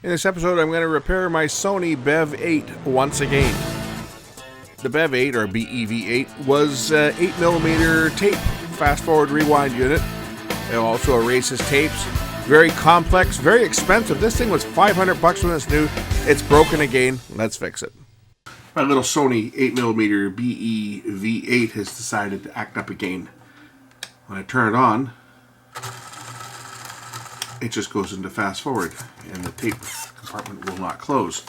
In this episode, I'm going to repair my Sony Bev 8 once again. The Bev 8, or BEV8, was 8mm tape fast forward rewind unit. It also erases tapes. Very complex, very expensive. This thing was $500 when it's new. It's broken again. Let's fix it. My little Sony 8mm BEV8 has decided to act up again. When I turn it on, it just goes into fast forward and the tape compartment will not close.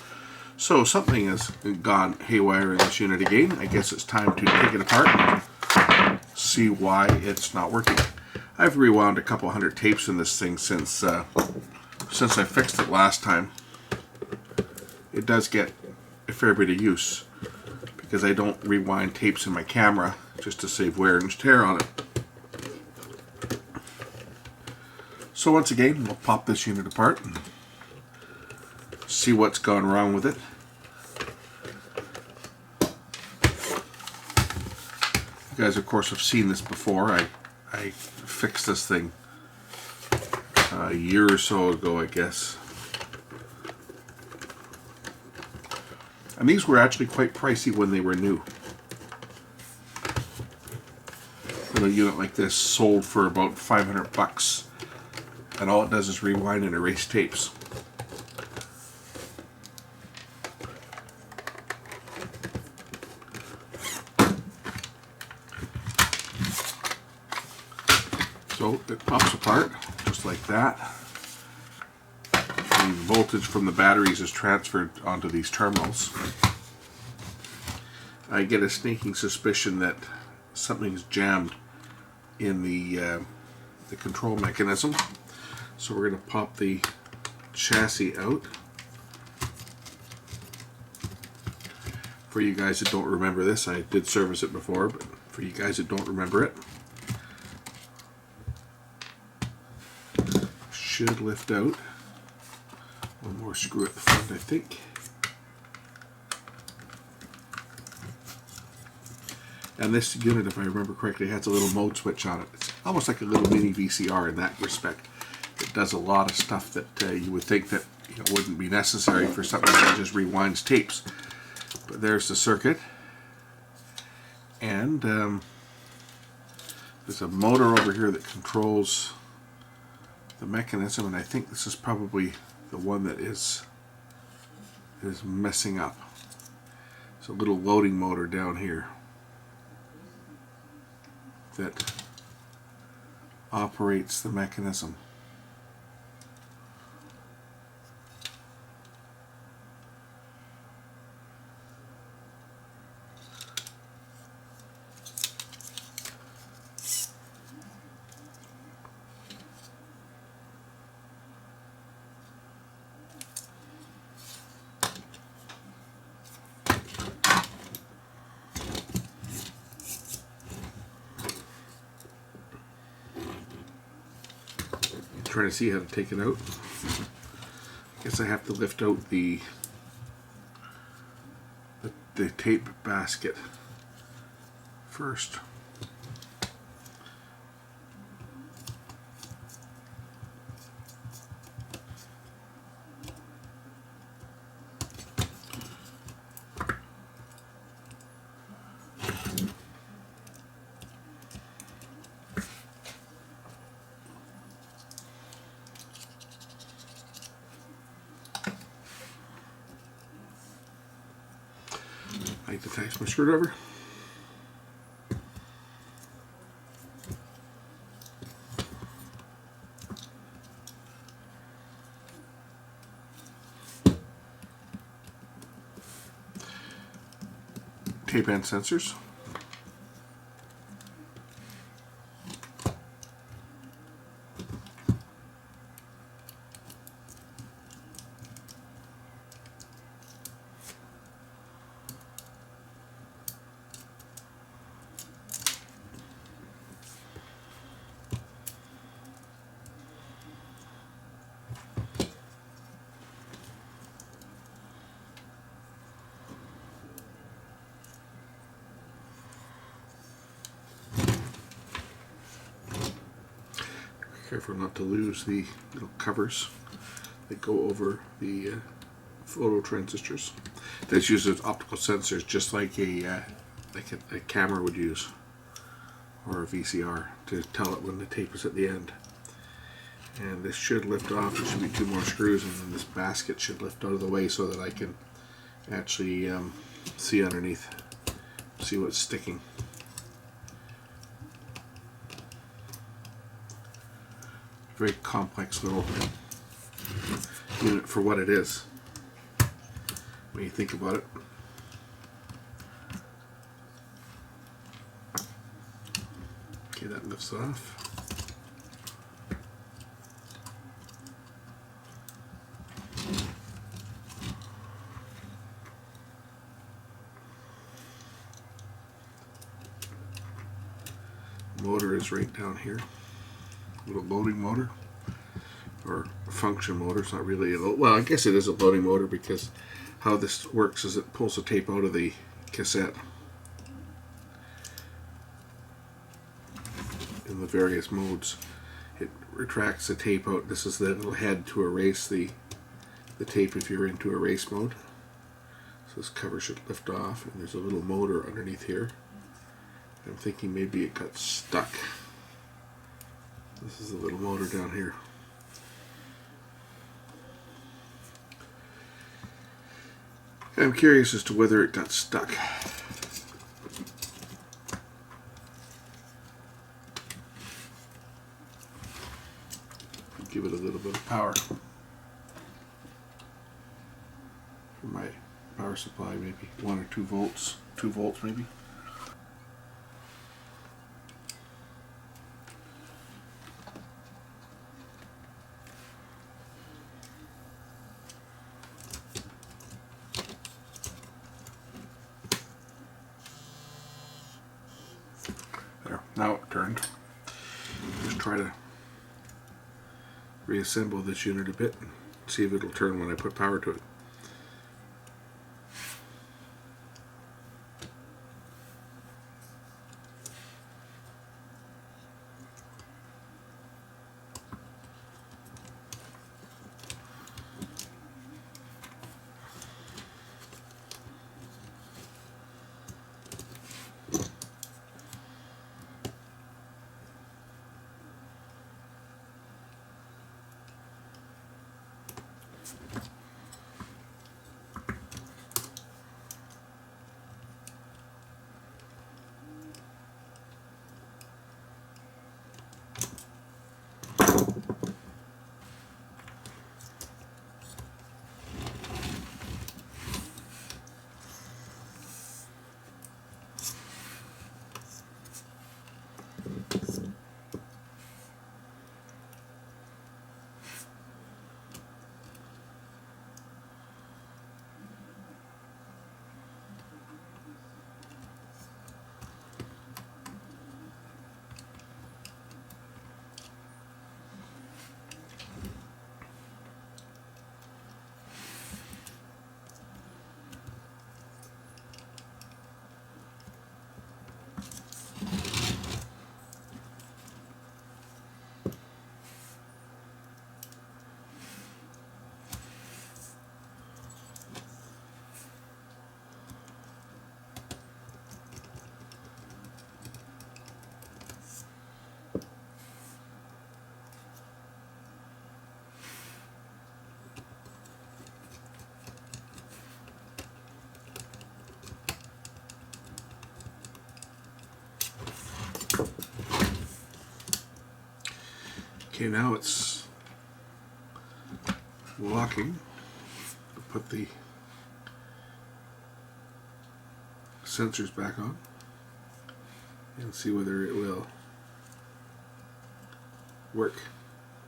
So something has gone haywire in this unit again. I guess it's time to take it apart and see why it's not working. I've rewound a couple hundred tapes in this thing since I fixed it last time. It does get a fair bit of use because I don't rewind tapes in my camera just to save wear and tear on it. So once again, we'll pop this unit apart and see what's gone wrong with it. You guys, of course, have seen this before. I fixed this thing a year or so ago, I guess. And these were actually quite pricey when they were new. A unit like this sold for about $500. And all it does is rewind and erase tapes. So it pops apart just like that. The voltage from the batteries is transferred onto these terminals. I get a sneaking suspicion that something's jammed in the control mechanism. So we're going to pop the chassis out. For you guys that don't remember this, I did service it before, but for you guys that don't remember it, should lift out. One more screw at the front, I think. And this unit, if I remember correctly, has a little mode switch on it. It's almost like a little mini VCR in that respect. It does a lot of stuff that you would think that wouldn't be necessary for something that just rewinds tapes. But there's the circuit, and there's a motor over here that controls the mechanism, and I think this is probably the one that is messing up. It's a little loading motor down here that operates the mechanism. Trying to see how to take it out. Guess I have to lift out the tape basket first. I detach my screwdriver. Tape and sensors. Careful not to lose the little covers. that go over the photo transistors. This uses optical sensors just like a camera would use, or a VCR, to tell it when the tape is at the end. And this should lift off. There should be 2 more screws, and then this basket should lift out of the way so that I can actually see underneath, see what's sticking. Very complex little unit for what it is, when you think about it. Okay, that lifts off. Motor is right down here. Little loading motor, or function motor. It's not really well, I guess it is a loading motor, because how this works is it pulls the tape out of the cassette in the various modes. It retracts the tape out. This is the little head to erase the tape if you're into erase mode. So this cover should lift off, and there's a little motor underneath here. I'm thinking maybe it got stuck. This is the little motor down here. I'm curious as to whether it got stuck. Give it a little bit of power from my power supply, maybe 1 or 2 volts, 2 volts maybe. There, now it turned. Just try to reassemble this unit a bit and see if it'll turn when I put power to it. Okay, now it's locking. I'll put the sensors back on and see whether it will work.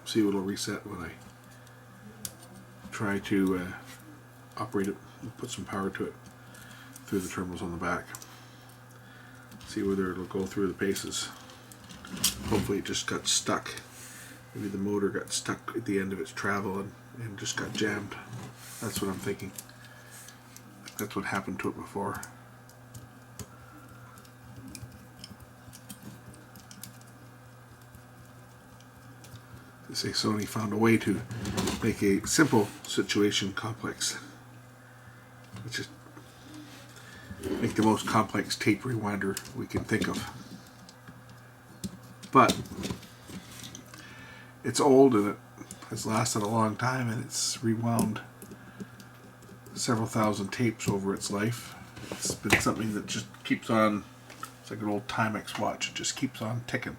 See what will reset when I try to operate it and put some power to it through the terminals on the back. See whether it'll go through the paces. Hopefully it just got stuck. Maybe the motor got stuck at the end of its travel and just got jammed. That's what I'm thinking. That's what happened to it before. They say Sony found a way to make a simple situation complex. Let's just make the most complex tape rewinder we can think of. But it's old and it has lasted a long time, and it's rewound several thousand tapes over its life. It's been something that just keeps on. It's like an old Timex watch. It just keeps on ticking.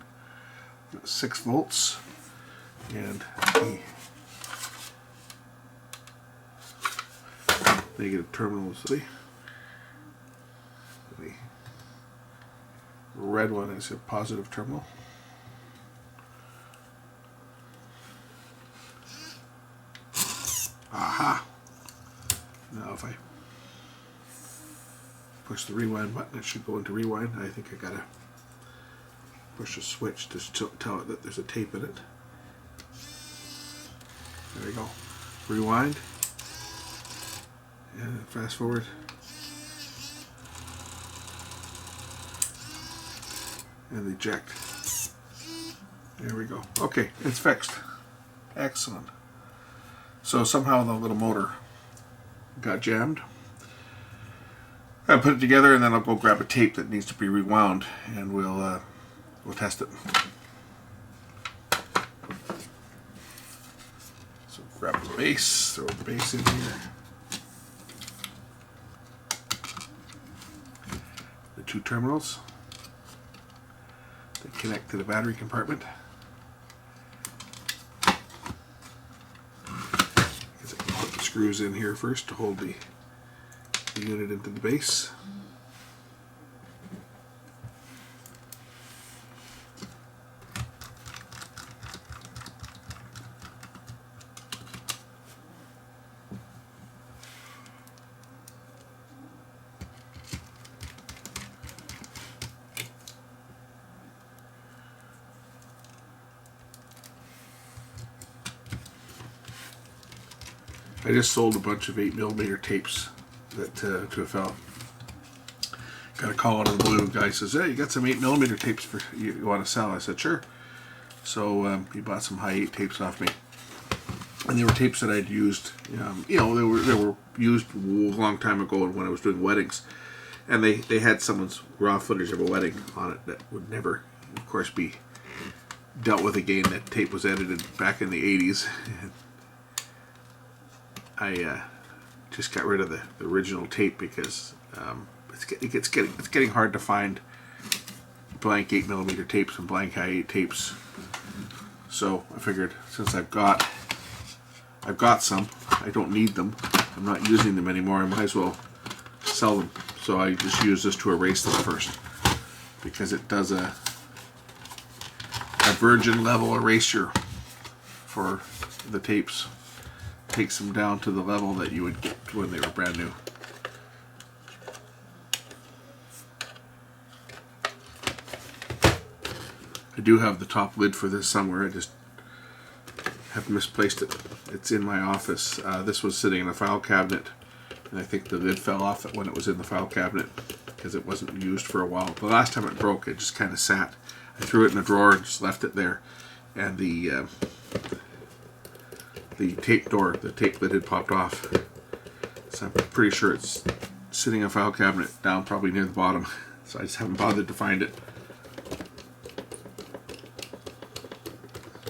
6 volts, and the negative terminal is the red one is a positive terminal. Aha! Now if I push the rewind button, it should go into rewind. I think I gotta push a switch to tell it that there's a tape in it. There we go. Rewind. And fast forward. And eject. There we go. Okay, it's fixed. Excellent. So somehow the little motor got jammed. I'll put it together, and then I'll go grab a tape that needs to be rewound, and we'll test it. So grab the base, throw the base in here. The 2 terminals that connect to the battery compartment. I can put the screws in here first to hold the unit into the base. I just sold a bunch of 8mm tapes that to a fellow. Got a call out of the blue. Guy says, "Hey, you got some 8mm tapes for you want to sell?" I said, "Sure." So he bought some high 8 tapes off me, and they were tapes that I'd used. You know, they were used a long time ago when I was doing weddings, and they had someone's raw footage of a wedding on it that would never, of course, be dealt with again. That tape was edited back in the 80s. I just got rid of the original tape because it's getting hard to find blank 8mm tapes and blank high 8 tapes. So I figured, since I've got some, I don't need them. I'm not using them anymore. I might as well sell them. So I just use this to erase them first, because it does a virgin level erasure for the tapes. Takes them down to the level that you would get when they were brand new. I do have the top lid for this somewhere. I just have misplaced it. It's in my office. This was sitting in a file cabinet, and I think the lid fell off when it was in the file cabinet because it wasn't used for a while. The last time it broke, it just kind of sat. I threw it in a drawer and just left it there, and the tape lid had popped off. So I'm pretty sure it's sitting in a file cabinet down probably near the bottom. So I just haven't bothered to find it.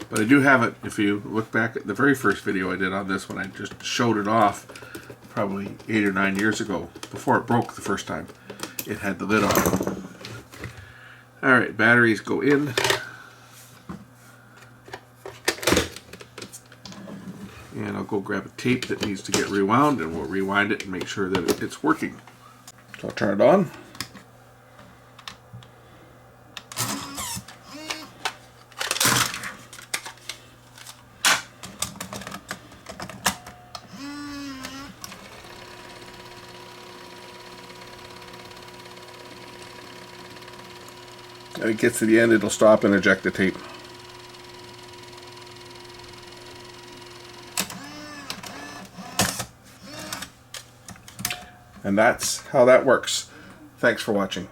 But I do have it. If you look back at the very first video I did on this one, I just showed it off probably 8 or 9 years ago, before it broke the first time. It had the lid on. Alright, batteries go in. And I'll go grab a tape that needs to get rewound, and we'll rewind it and make sure that it's working. So I'll turn it on. When it gets to the end, it'll stop and eject the tape. And that's how that works. Thanks for watching.